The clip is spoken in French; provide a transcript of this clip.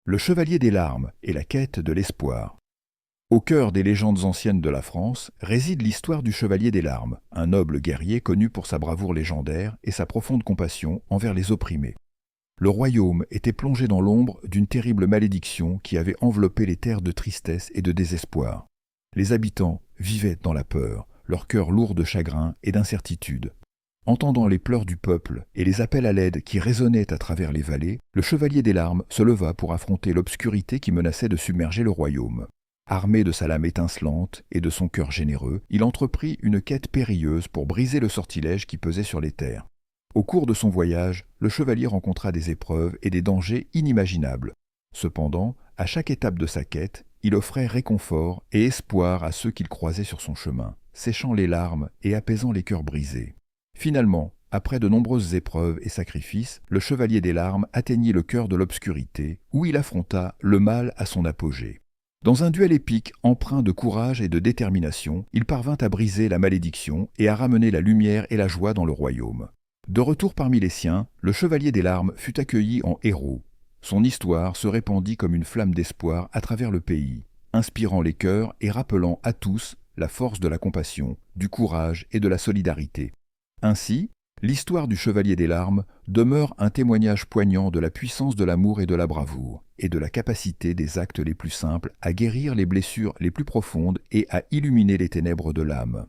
Le Chevalier des Larmes et la quête de l'espoir. Au cœur des légendes anciennes de la France réside l'histoire du Chevalier des Larmes, un noble guerrier connu pour sa bravoure légendaire et sa profonde compassion envers les opprimés. Le royaume était plongé dans l'ombre d'une terrible malédiction qui avait enveloppé les terres de tristesse et de désespoir. Les habitants vivaient dans la peur, leur cœur lourd de chagrin et d'incertitude. Entendant les pleurs du peuple et les appels à l'aide qui résonnaient à travers les vallées, le Chevalier des Larmes se leva pour affronter l'obscurité qui menaçait de submerger le royaume. Armé de sa lame étincelante et de son cœur généreux, il entreprit une quête périlleuse pour briser le sortilège qui pesait sur les terres. Au cours de son voyage, le chevalier rencontra des épreuves et des dangers inimaginables. Cependant, à chaque étape de sa quête, il offrait réconfort et espoir à ceux qu'il croisait sur son chemin, séchant les larmes et apaisant les cœurs brisés. Finalement, après de nombreuses épreuves et sacrifices, le Chevalier des Larmes atteignit le cœur de l'obscurité, où il affronta le mal à son apogée. Dans un duel épique empreint de courage et de détermination, il parvint à briser la malédiction et à ramener la lumière et la joie dans le royaume. De retour parmi les siens, le Chevalier des Larmes fut accueilli en héros. Son histoire se répandit comme une flamme d'espoir à travers le pays, inspirant les cœurs et rappelant à tous la force de la compassion, du courage et de la solidarité. Ainsi, l'histoire du Chevalier des Larmes demeure un témoignage poignant de la puissance de l'amour et de la bravoure, et de la capacité des actes les plus simples à guérir les blessures les plus profondes et à illuminer les ténèbres de l'âme.